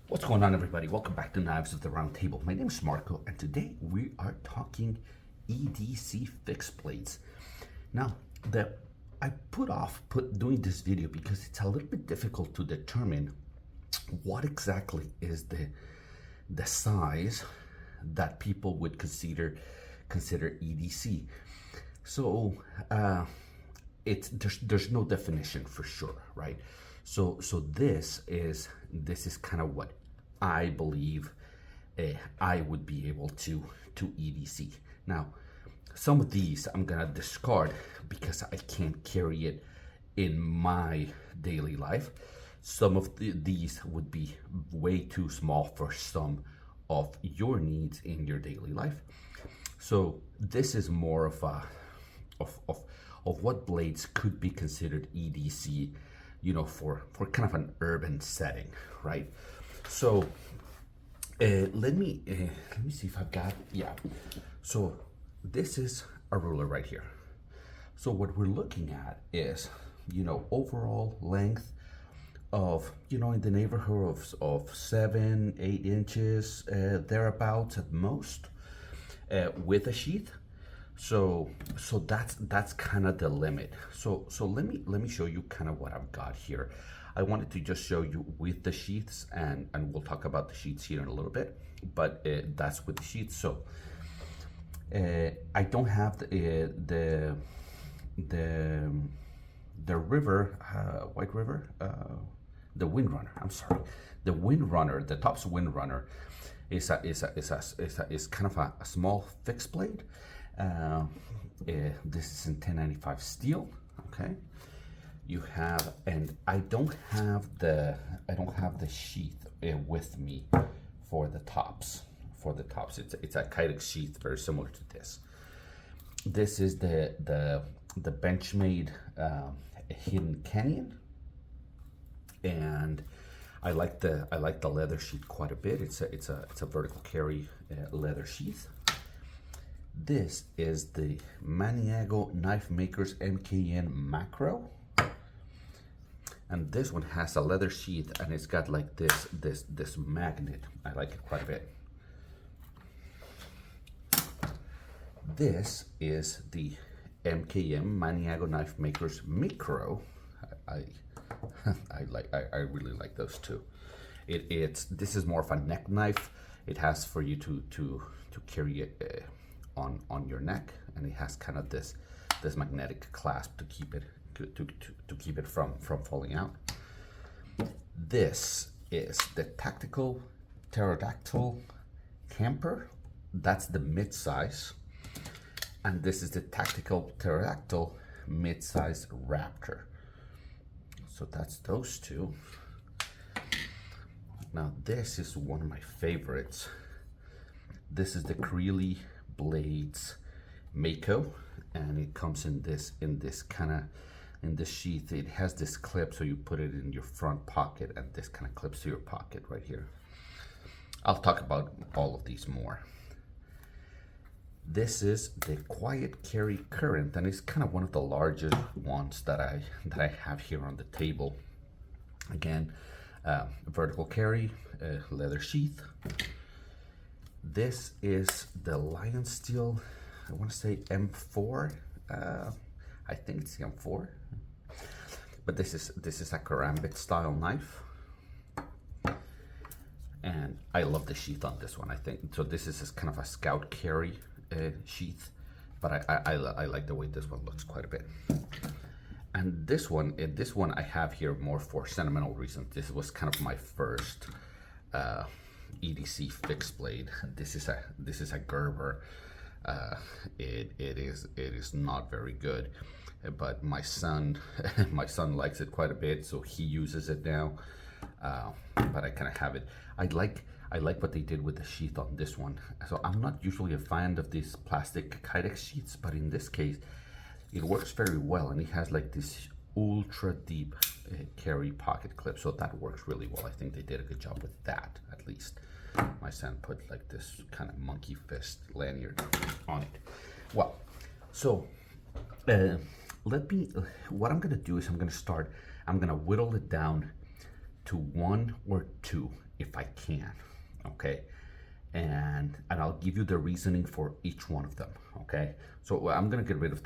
What's going on, everybody? Welcome back to Knives at the Round Table. My name is Marco, and today we are talking EDC fixed blades. Now, I put off doing this video because it's a little bit difficult to determine what exactly is the size that people would consider EDC. So there's no definition for sure, right? So this is kind of what I believe I would be able to EDC. Now, some of these I'm gonna discard because I can't carry it in my daily life. Some of these would be way too small for some of your needs in your daily life. So this is more of a of what blades could be considered EDC, you know, for kind of an urban setting, right? So let me see if I've got, yeah. So this is a ruler right here. So what we're looking at is, you know, overall length of, you know, in the neighborhood of 7-8 inches, thereabouts at most, with a sheath. So that's kind of the limit. So let me show you kind of what I've got here. I wanted to just show you with the sheaths, and we'll talk about the sheaths here in a little bit, but that's with the sheaths. So I don't have the river, White River, the Windrunner. I'm sorry, the Windrunner. The Tops Windrunner is kind of a small fixed blade. This is in 1095 steel. Okay, you have, and I don't have the sheath with me for the tops. For the tops, it's a Kydex sheath, very similar to this. This is the Benchmade Hidden Canyon, and I like the leather sheath quite a bit. It's a vertical carry leather sheath. This is the Maniago Knife Makers MKN Macro, and this one has a leather sheath, and it's got like this magnet. I like it quite a bit. This is the MKM Maniago Knife Makers Micro. I really like those two. This is more of a neck knife. It has for you to carry it on your neck, and it has kind of this magnetic clasp to keep it from falling out. This is the Tactical Pterodactyl Camper. That's the mid-size. And this is the Tactical Pterodactyl mid-size Raptor. So that's those two. Now this is one of my favorites. This is the Creeley Blades Mako, and it comes in this kind of, in this sheath. It has this clip, so you put it in your front pocket, and this kind of clips to your pocket right here. I'll talk about all of these more. This is the Quiet Carry Current, and it's kind of one of the largest ones that I have here on the table. Again, vertical carry, leather sheath. This is the Lion Steel, I want to say M4. I think it's the M4, but this is a karambit style knife, and I love the sheath on this one. I think so. This is kind of a scout carry sheath, but I like the way this one looks quite a bit. And this one I have here more for sentimental reasons. This was kind of my first EDC fixed blade. This is a Gerber. It is not very good, but my son likes it quite a bit, so he uses it now. But I kind of have it. I like what they did with the sheath on this one. So I'm not usually a fan of these plastic Kydex sheaths, but in this case, it works very well, and it has like this ultra deep carry pocket clip, so that works really well. I think they did a good job with that, at least. My son put like this kind of monkey fist lanyard on it. Well, so what I'm gonna do is I'm gonna whittle it down to 1 or 2 if I can, okay? And I'll give you the reasoning for each one of them, okay? So I'm gonna get rid of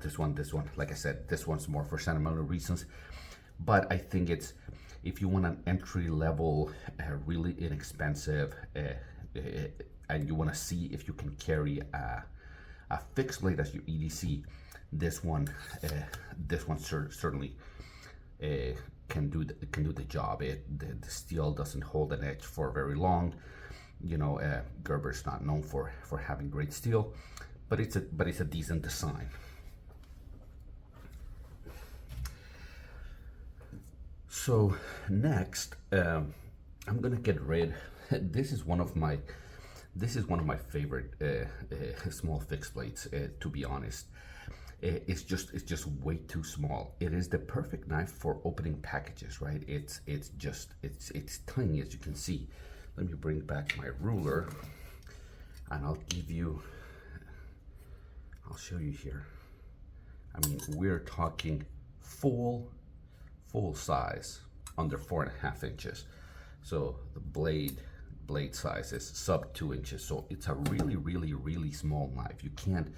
this one. Like I said, this one's more for sentimental reasons, but I think it's, if you want an entry level, really inexpensive, and you want to see if you can carry a fixed blade as your EDC, this one certainly can do the job. The steel doesn't hold an edge for very long. You know, Gerber's not known for having great steel, but it's a decent design. So next, I'm gonna get rid. This is one of my favorite small fixed blades. To be honest, it's just way too small. It is the perfect knife for opening packages, right? It's tiny, as you can see. Let me bring back my ruler, and I'll show you here. I mean, we're talking full size, under 4.5 inches. So the blade size is sub 2 inches. So it's a really small knife. You can't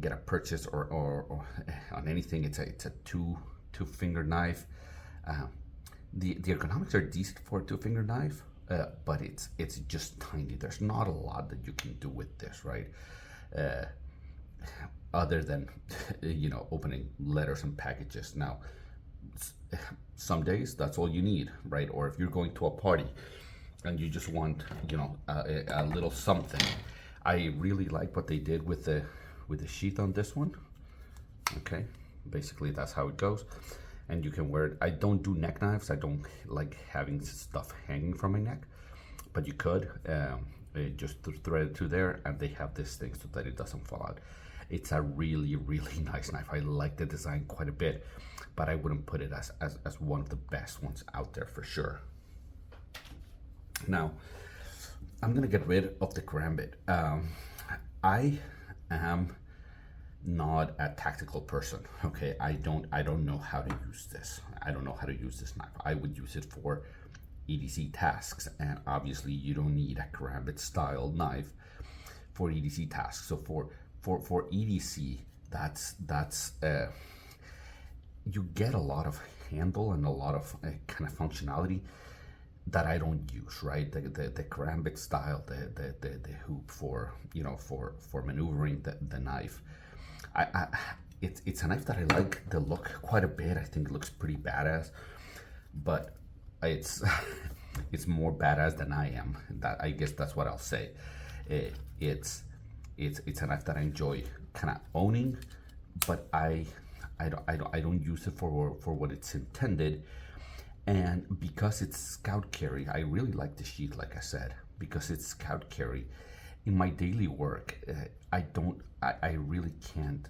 get a purchase or on anything. It's a two finger knife. The ergonomics are decent for a 2-finger knife, but it's just tiny. There's not a lot that you can do with this, right? Other than you know, opening letters and packages. Now, some days that's all you need, right? Or if you're going to a party and you just want, you know, a little something. I really like what they did with the sheath on this one. Okay, basically that's how it goes, and you can wear it. I don't do neck knives. I don't like having stuff hanging from my neck, but you could just thread it through there, and they have this thing so that it doesn't fall out. It's a really nice knife. I like the design quite a bit, but I wouldn't put it as one of the best ones out there for sure. Now, I'm gonna get rid of the karambit. I am not a tactical person. Okay, I don't know how to use this. I don't know how to use this knife. I would use it for EDC tasks, and obviously you don't need a karambit style knife for EDC tasks. So for EDC, that's you get a lot of handle and a lot of kind of functionality that I don't use, right? The karambit style, the hoop for, you know, for maneuvering the knife. It's a knife that I like the look quite a bit. I think it looks pretty badass, but it's it's more badass than I am. That, I guess that's what I'll say. It's a knife that I enjoy kind of owning, but I don't use it for what it's intended. And because it's scout carry, I really like the sheath, like I said, because it's scout carry. In my daily work, I really can't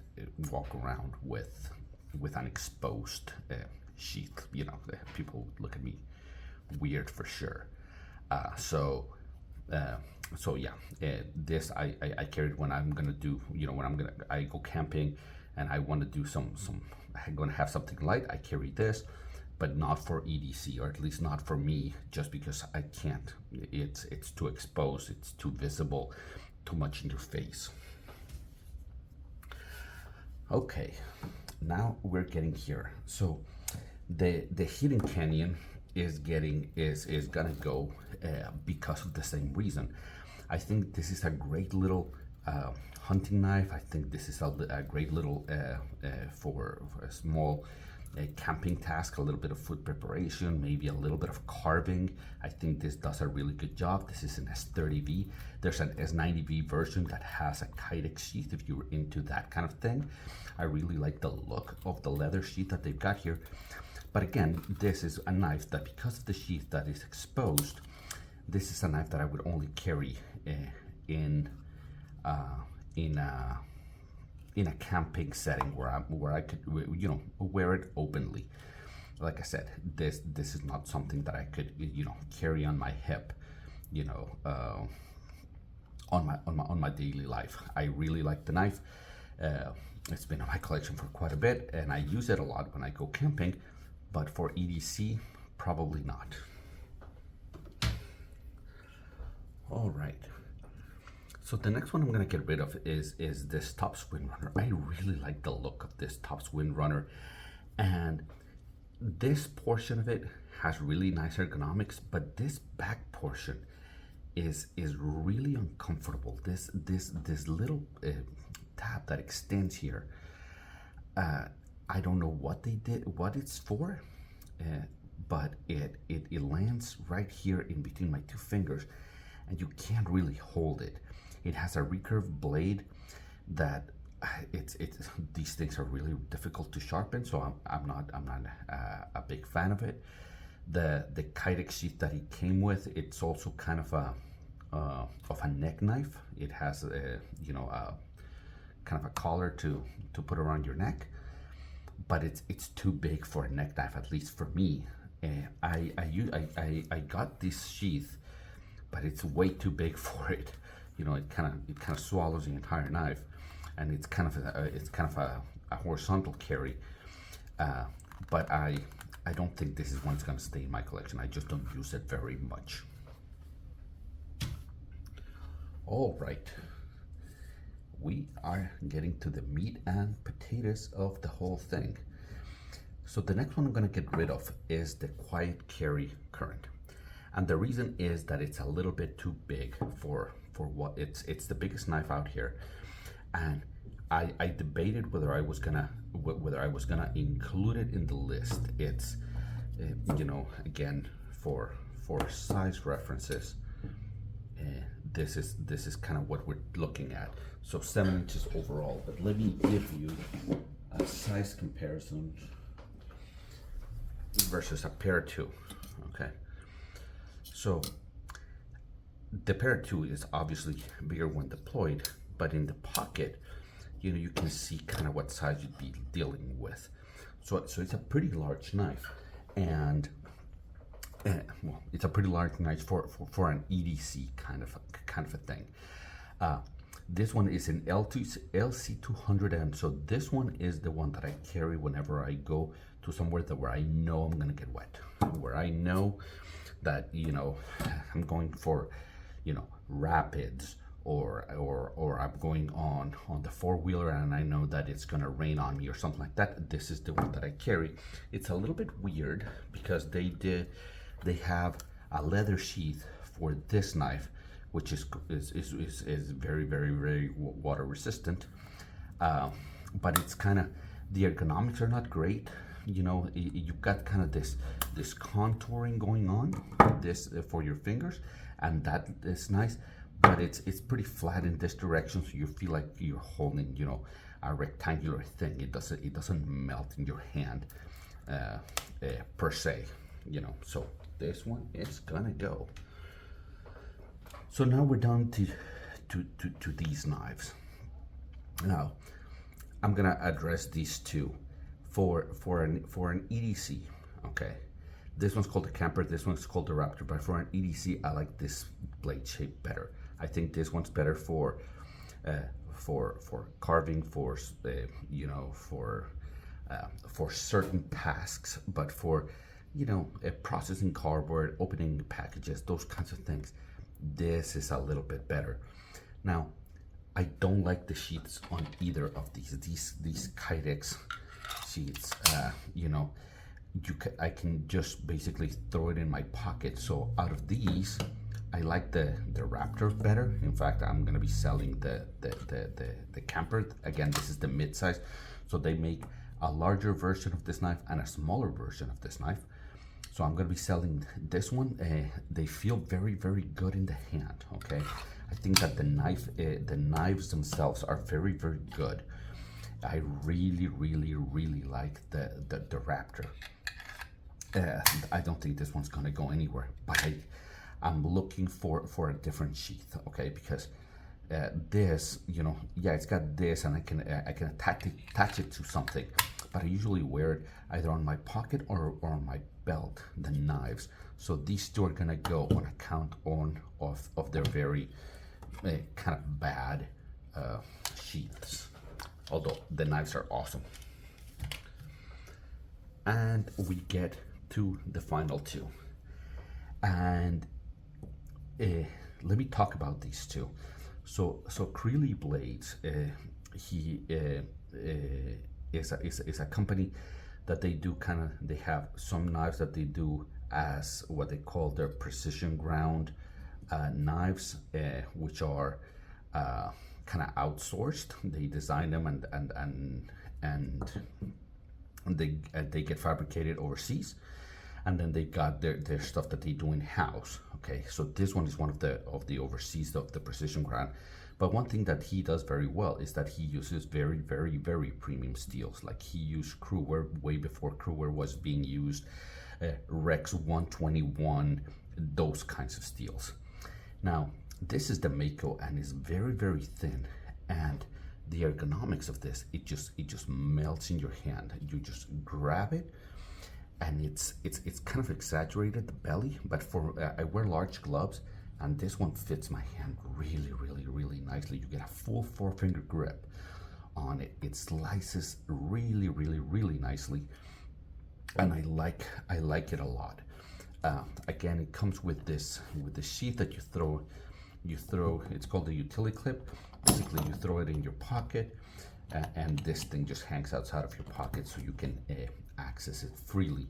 walk around with an exposed sheath. You know, people look at me weird for sure. So yeah, this I carry it when I'm gonna do, you know, when I go camping and I want to do some I'm gonna have something light. I carry this, but not for EDC, or at least not for me, just because I can't. It's too exposed, it's too visible, too much in your face. Okay, now we're getting here. So the hidden canyon is gonna go because of the same reason. I think this is a great little hunting knife. I think this is a great little for a small camping task, a little bit of food preparation, maybe a little bit of carving. I think this does a really good job. This is an S30V. There's an S90V version that has a Kydex sheath if you're into that kind of thing. I really like the look of the leather sheath that they've got here. But again, this is a knife that, because of the sheath that is exposed, this is a knife that I would only carry in a camping setting where I could, you know, wear it openly. Like I said, this is not something that I could, you know, carry on my hip, you know, on my daily life. I really like the knife. It's been in my collection for quite a bit, and I use it a lot when I go camping. But for EDC, probably not. All right. So the next one I'm gonna get rid of is this Tops Windrunner. I really like the look of this Tops Windrunner, and this portion of it has really nice ergonomics, but this back portion is really uncomfortable. This little tab that extends here. I don't know what they did, what it's for, but it lands right here in between my two fingers, and you can't really hold it. It has a recurved blade that these things are really difficult to sharpen, so I'm not a big fan of it. The Kydex sheath that it came with, it's also kind of a neck knife. It has a kind of a collar to put around your neck, but it's too big for a neck knife, at least for me. I got this sheath, but it's way too big for it. It kind of swallows the entire knife, and it's kind of a horizontal carry. But I don't think this is one that's going to stay in my collection. I just don't use it very much. All right, we are getting to the meat and potatoes of the whole thing. So the next one I'm going to get rid of is the Quiet Carry Current, and the reason is that it's a little bit too big for what it's the biggest knife out here, and I debated whether I was gonna include it in the list. It's again, for size references, this is kind of what we're looking at. So 7 inches overall, but let me give you a size comparison versus a Para 2. Okay, so the Para 2 is obviously bigger when deployed, but in the pocket, you can see kind of what size you'd be dealing with. So it's a pretty large knife, and well, it's a pretty large knife for an EDC kind of a thing. This one is an LC200M, so this one is the one that I carry whenever I go to somewhere where I know I'm gonna get wet, where I know that I'm going for rapids, or I'm going on the four-wheeler and I know that it's gonna rain on me or something like that. This is the one that I carry. It's a little bit weird because they have a leather sheath for this knife, which is very, very, very water resistant, but it's kind of, the ergonomics are not great. You've got kind of this contouring going on, this for your fingers, and that is nice, but it's pretty flat in this direction, so you feel like you're holding a rectangular thing. It doesn't melt in your hand per se. So this one is gonna go. So now we're down to these knives. Now I'm gonna address these two for an EDC. Okay, this one's called the Camper, this one's called the Raptor, but for an EDC, I like this blade shape better. I think this one's better for carving, for certain tasks, but for processing cardboard, opening packages, those kinds of things, this is a little bit better. Now, I don't like the sheaths on either of these Kydex sheaths. I can just basically throw it in my pocket. So out of these, I like the Raptor better. In fact, I'm gonna be selling the Camper. Again, this is the mid-size. So they make a larger version of this knife and a smaller version of this knife. So I'm gonna be selling this one. They feel very, very good in the hand, okay? I think that the knives themselves are very, very good. I really, really, really like the Raptor. I don't think this one's gonna go anywhere, but I'm looking for a different sheath, okay? Because this, yeah, it's got this, and I can attach it to something, but I usually wear it either on my pocket or on my belt, the knives. So these two are gonna go on account of their very kind of bad sheaths, although the knives are awesome. And we get to the final two. And let me talk about these two. So Creeley Blades, he is a company that they do they have some knives that they do as what they call their precision ground knives, which are kind of outsourced. They design them and they get fabricated overseas, and then they got their stuff that they do in house. Okay, so this one is one of the overseas of the precision ground. But one thing that he does very well is that he uses very, very, very premium steels. Like he used Cruwer way before Cruwer was being used, Rex 121, those kinds of steels. Now, this is the Mako, and it's very, very thin, and the ergonomics of this, it just melts in your hand. You just grab it, and it's kind of exaggerated, the belly, but for I wear large gloves, and this one fits my hand really, really, really nicely. You get a full 4-finger grip on it. It slices really, really, really nicely, and I like it a lot. Again, it comes with the sheath that you throw. It's called the utility clip. Basically, you throw it in your pocket, and this thing just hangs outside of your pocket, so you can access it freely.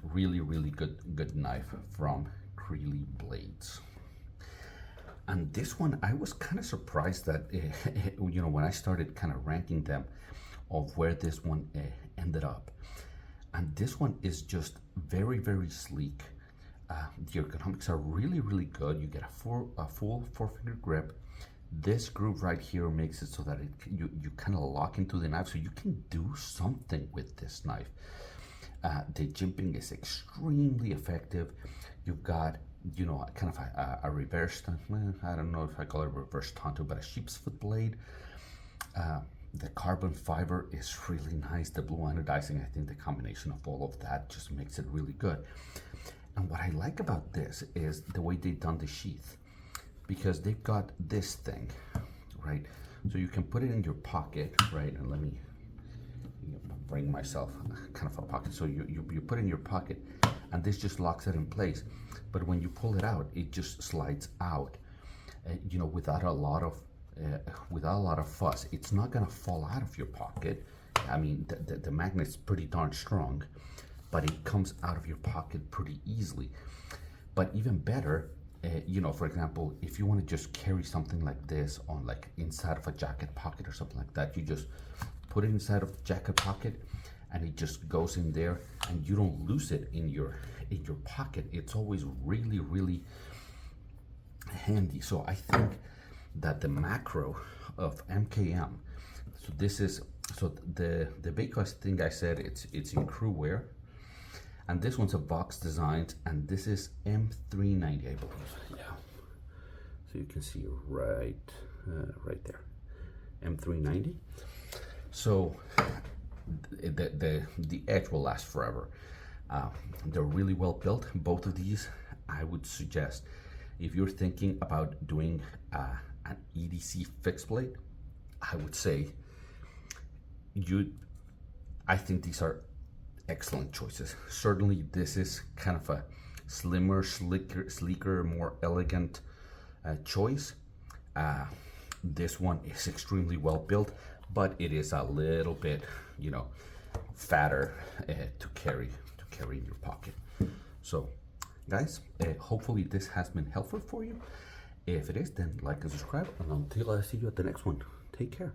Really, really good knife from Creeley Blades. And this one, I was kind of surprised that you know, when I started kind of ranking them, of where this one ended up. And this one is just very, very sleek. The ergonomics are really, really good. You get a full 4-finger grip. This groove right here makes it so that you kind of lock into the knife, so you can do something with this knife. The jimping is extremely effective. You've got, you know, kind of a reverse, well, I don't know if I call it a reverse tanto, but a sheep's foot blade. The carbon fiber is really nice. The blue anodizing, I think the combination of all of that just makes it really good. And what I like about this is the way they've done the sheath, because they've got this thing, right? So you can put it in your pocket, right? And let me bring myself kind of a pocket. So you put it in your pocket, and this just locks it in place. But when you pull it out, it just slides out, you know, without a lot of fuss. It's not gonna fall out of your pocket. I mean, the magnet's pretty darn strong, but it comes out of your pocket pretty easily. But even better, you know, for example, if you want to just carry something like this on, like inside of a jacket pocket or something like that, you just put it inside of the jacket pocket, and it just goes in there, and you don't lose it in your pocket. It's always really, really handy. So I think that the macro of MKM, so this is, so the Mako, I think I said it's in crew wear, and this one's a box designed, and this is M390, I believe. Yeah, so you can see right there, M390. So the edge will last forever. They're really well built. Both of these, I would suggest, if you're thinking about doing an EDC fixed blade, I would say I think these are excellent choices. Certainly this is kind of a slimmer, sleeker, more elegant choice. This one is extremely well built, but it is a little bit, you know, fatter to carry in your pocket. So guys, hopefully this has been helpful for you. If it is, then like and subscribe, and until I see you at the next one, take care.